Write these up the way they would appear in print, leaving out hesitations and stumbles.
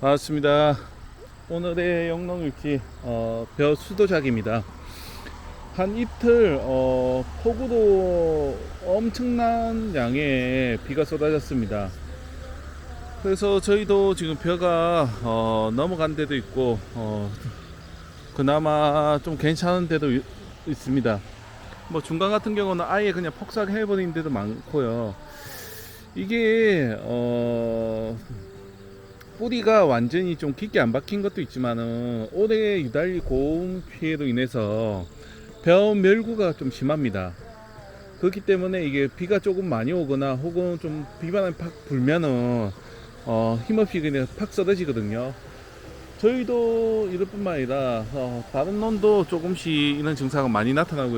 반갑습니다. 오늘의 영농일지 벼 수도작입니다. 한 이틀 폭우로 엄청난 양의 비가 쏟아졌습니다. 그래서 저희도 지금 벼가 넘어간 데도 있고 그나마 좀 괜찮은 데도 있습니다. 뭐 중간 같은 경우는 아예 그냥 폭삭해버린 데도 많고요. 이게 뿌리가 완전히 좀 깊게 안 박힌 것도 있지만은 올해 유달리 고온 피해로 인해서 벼 멸구가 좀 심합니다. 그렇기 때문에 이게 비가 조금 많이 오거나 혹은 좀 비바람이 팍 불면은 힘없이 그냥 팍 쏟아지거든요. 저희도 이럴 뿐만 아니라 다른 논도 조금씩 이런 증상가 많이 나타나고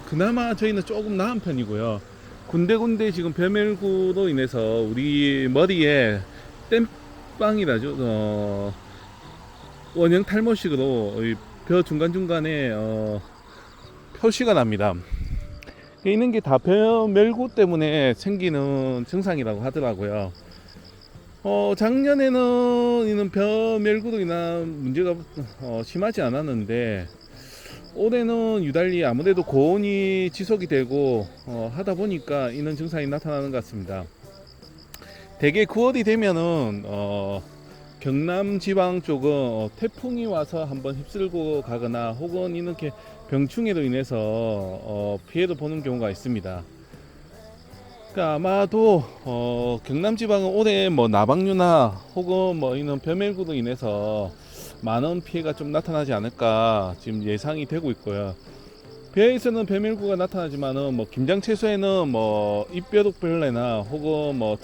그나마 저희는 조금 나은 편이고요. 군데군데 지금 벼멸구로 인해서 우리 머리에 땜빵이라죠. 원형 탈모식으로 벼 중간중간에 표시가 납니다. 있는 게 다 벼멸구 때문에 생기는 증상이라고 하더라고요. 작년에는 이는 벼멸구로 인한 문제가 심하지 않았는데 올해는 유달리 아무래도 고온이 지속이 되고 하다 보니까 이런 증상이 나타나는 것 같습니다. 대개 9월이 되면은 경남 지방 쪽은 태풍이 와서 한번 휩쓸고 가거나 혹은 이렇게 병충해로 인해서 피해를 보는 경우가 있습니다. 그러니까 아마도 경남 지방은 올해 뭐 나방류나 혹은 뭐 이런 벼멸구로 인해서 많은 피해가 좀 나타나지 않을까 지금 예상이 되고 있고요. 벼에서는 벼멸구가 나타나지만은 뭐 김장채소에는 뭐 잎벼룩벌레나 혹은 뭐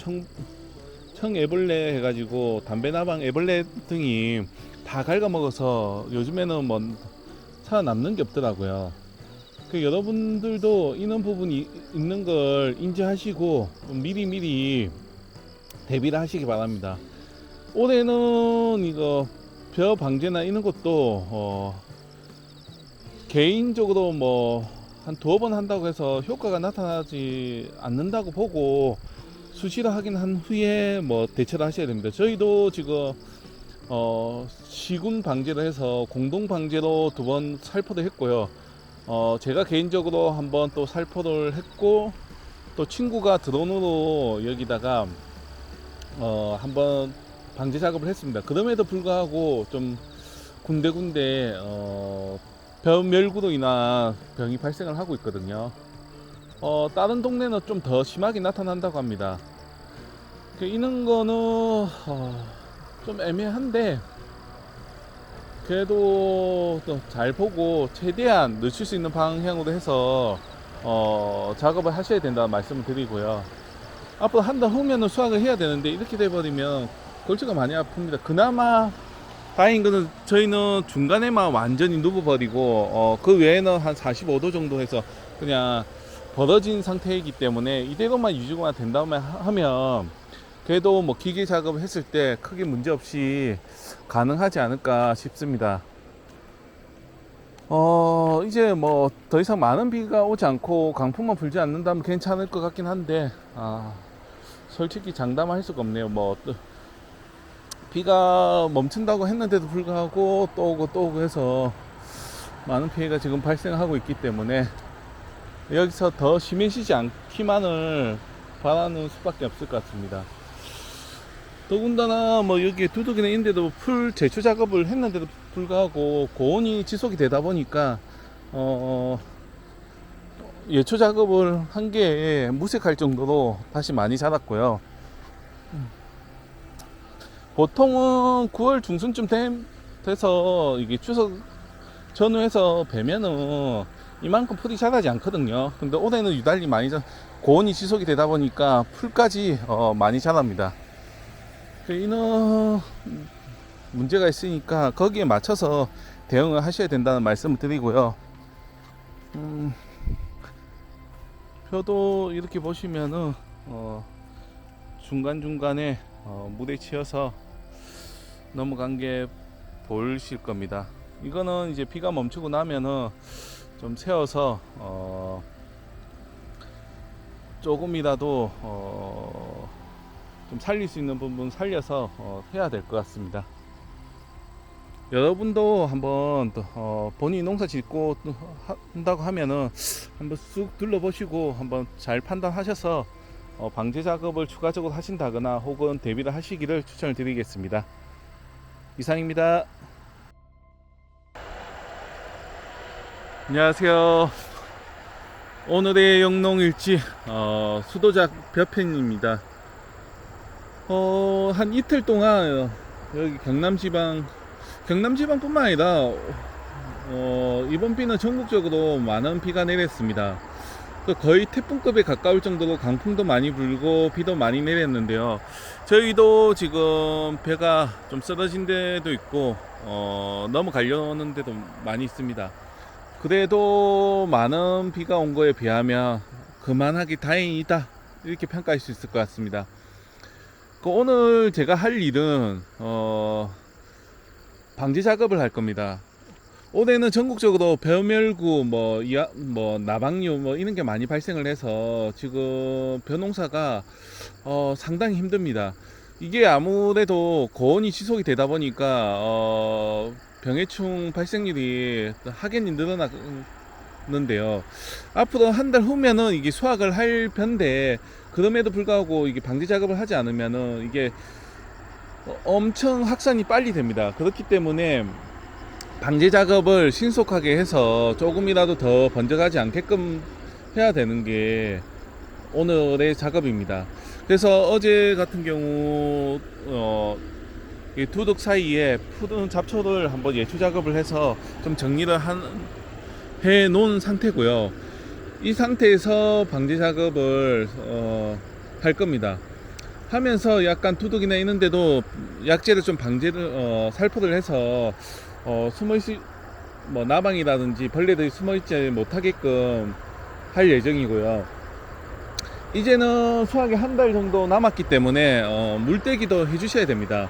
청애벌레 해가지고 담배나방 애벌레 등이 다 갉아먹어서 요즘에는 뭐 살아남는 게 없더라고요. 여러분들도 이런 부분이 있는 걸 인지하시고 미리미리 대비를 하시기 바랍니다. 올해는 이거 벼 방제나 이런 것도 개인적으로 뭐 한 두어 번 한다고 해서 효과가 나타나지 않는다고 보고 수시로 확인한 후에 뭐 대처를 하셔야 됩니다. 저희도 지금 시군 방제를 해서 공동 방제로 두 번 살포를 했고요. 제가 개인적으로 한번 또 살포를 했고 또 친구가 드론으로 여기다가 한번 방제 작업을 했습니다. 그럼에도 불구하고 좀 군데군데 벼멸구로 인한 병이 발생을 하고 있거든요. 다른 동네는 좀 더 심하게 나타난다고 합니다. 이런 거는 좀 애매한데 그래도 또 잘 보고 최대한 늦출 수 있는 방향으로 해서 작업을 하셔야 된다는 말씀을 드리고요. 앞으로 한 달 후면은 수확을 해야 되는데 이렇게 돼버리면 골치가 많이 아픕니다. 그나마 다행인 거는 저희는 중간에만 완전히 누워버리고 그 외에는 한 45도 정도 해서 그냥 벌어진 상태이기 때문에 이대로만 유지가 된다면 하면 그래도 뭐 기계 작업을 했을 때 크게 문제 없이 가능하지 않을까 싶습니다. 이제 뭐 더 이상 많은 비가 오지 않고 강풍만 불지 않는다면 괜찮을 것 같긴 한데 솔직히 장담할 수가 없네요. 뭐 비가 멈춘다고 했는데도 불구하고 또 오고 또 오고 해서 많은 피해가 지금 발생하고 있기 때문에 여기서 더 심해지지 않기만을 바라는 수밖에 없을 것 같습니다. 더군다나 뭐 여기 두둑이나 인데도 풀 제초 작업을 했는데도 불구하고 고온이 지속이 되다 보니까 예초 작업을 한 게 무색할 정도로 다시 많이 자랐고요. 보통은 9월 중순쯤 돼서 이게 추석 전후해서 배면은 이만큼 풀이 자라지 않거든요. 근데 올해는 유달리 많이 고온이 지속이 되다 보니까 풀까지 많이 자랍니다. 이런 문제가 있으니까 거기에 맞춰서 대응을 하셔야 된다는 말씀을 드리고요. 표도 이렇게 보시면은 중간중간에 물에 치여서 넘어간 게 보이실 겁니다. 이거는 이제 비가 멈추고 나면은 좀 세워서 조금이라도 좀 살릴 수 있는 부분 살려서 해야 될 것 같습니다. 여러분도 한번 본인 농사 짓고 한다고 하면은 한번 쑥 둘러보시고 한번 잘 판단하셔서 방제 작업을 추가적으로 하신다거나 혹은 대비를 하시기를 추천을 드리겠습니다. 이상입니다. 안녕하세요. 오늘의 영농일지 수도작 벼편입니다. 한 이틀 동안 여기 경남지방뿐만 아니라 이번 비는 전국적으로 많은 비가 내렸습니다. 거의 태풍급에 가까울 정도로 강풍도 많이 불고 비도 많이 내렸는데요. 저희도 지금 배가 좀 쓰러진 데도 있고 넘어가려는 데도 많이 있습니다. 그래도 많은 비가 온 거에 비하면 그만하기 다행이다, 이렇게 평가할 수 있을 것 같습니다. 오늘 제가 할 일은 방제 작업을 할 겁니다. 올해는 전국적으로 벼멸구, 나방류 이런 게 많이 발생을 해서 지금 벼농사가 상당히 힘듭니다. 이게 아무래도 고온이 지속이 되다 보니까 병해충 발생률이 확연히 늘어나는데요. 앞으로 한 달 후면은 이게 수확을 할 벼인데, 그럼에도 불구하고 이게 방제 작업을 하지 않으면은 이게 엄청 확산이 빨리 됩니다. 그렇기 때문에 방제 작업을 신속하게 해서 조금이라도 더 번져가지 않게끔 해야 되는 게 오늘의 작업입니다. 그래서 어제 같은 경우 이 두둑 사이에 푸른 잡초를 한번 예초 작업을 해서 좀 정리를 해 놓은 상태고요. 이 상태에서 방제 작업을 할 겁니다. 하면서 약간 두둑이나 있는데도 약재를 좀 방제를 살포를 해서 나방이라든지 벌레들이 숨어있지 못하게끔 할 예정이고요. 이제는 수확이 한 달 정도 남았기 때문에 물떼기도 해주셔야 됩니다.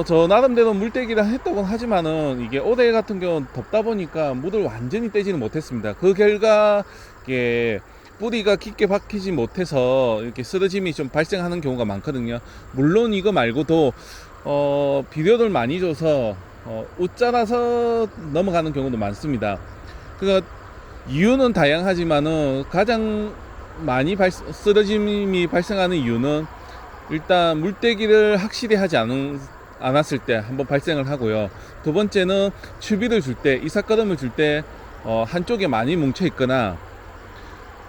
저 나름대로 물떼기를 했다고 하지만은 이게 올해 같은 경우는 덥다 보니까 물을 완전히 떼지는 못했습니다. 그 결과 이게 뿌리가 깊게 박히지 못해서 이렇게 쓰러짐이 좀 발생하는 경우가 많거든요. 물론 이거 말고도 비료를 많이 줘서 웃자라서 넘어가는 경우도 많습니다. 그러니까 이유는 다양하지만은 가장 많이 쓰러짐이 발생하는 이유는 일단 물떼기를 확실히 하지 않았을 때 한번 발생을 하고요. 두 번째는 추비를 줄 때, 이삭거름을 줄 때 한쪽에 많이 뭉쳐 있거나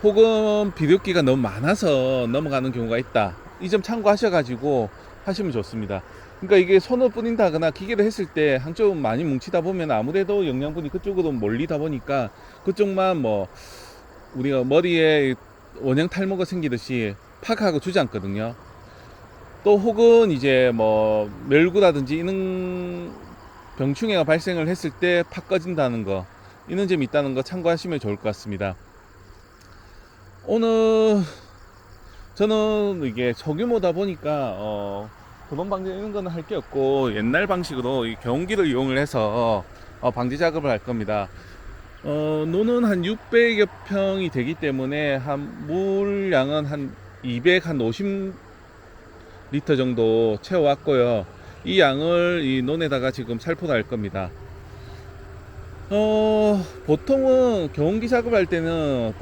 혹은 비료기가 너무 많아서 넘어가는 경우가 있다. 이 점 참고하셔가지고 하시면 좋습니다. 그러니까 이게 손을 뿌린다거나 기계를 했을 때 한쪽은 많이 뭉치다 보면 아무래도 영양분이 그쪽으로 몰리다 보니까 그쪽만 우리가 머리에 원형 탈모가 생기듯이 파하고 주저앉거든요. 또 혹은 이제 멸구라든지 이런 병충해가 발생을 했을 때 팍 꺼진다는 거, 이런 점이 있다는 거 참고하시면 좋을 것 같습니다. 오늘 저는 이게 소규모다 보니까 그런 방제 이런 거는 할 게 없고 옛날 방식으로 이 경운기를 이용을 해서 방제 작업을 할 겁니다. 노는 한 600여 평이 되기 때문에 한 물량은 한 250리터 정도 채워왔고요. 이 양을 이 논에다가 지금 살포를 할 겁니다. 보통은 경운기 작업할 때는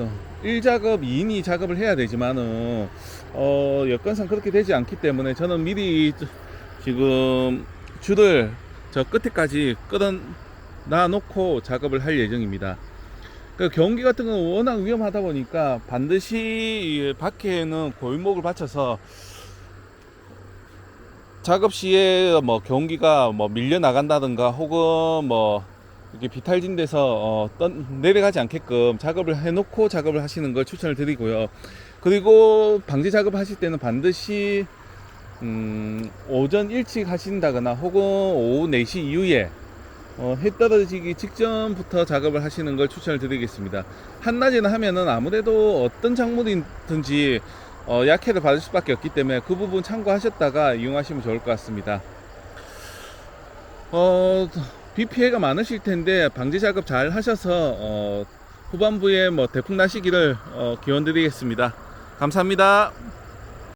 1작업 2인 작업을 해야 되지만은 여건상 그렇게 되지 않기 때문에 저는 미리 지금 줄을 저 끝에까지 끌어놔 놓고 작업을 할 예정입니다. 그 경운기 같은 건 워낙 위험하다 보니까 반드시 밖에는 고인목을 받쳐서 작업 시에 경운기가 밀려 나간다든가 혹은 이렇게 비탈진 데서 내려가지 않게끔 작업을 해놓고 작업을 하시는 걸 추천을 드리고요. 그리고 방제 작업 하실 때는 반드시 오전 일찍 하신다거나 혹은 오후 4시 이후에 해 떨어지기 직전부터 작업을 하시는 걸 추천을 드리겠습니다. 한낮에는 하면은 아무래도 어떤 작물이든지 약해를 받을 수밖에 없기 때문에 그 부분 참고하셨다가 이용하시면 좋을 것 같습니다. 비 피해가 많으실 텐데 방제 작업 잘 하셔서 후반부에 대풍 나시기를 기원 드리겠습니다. 감사합니다.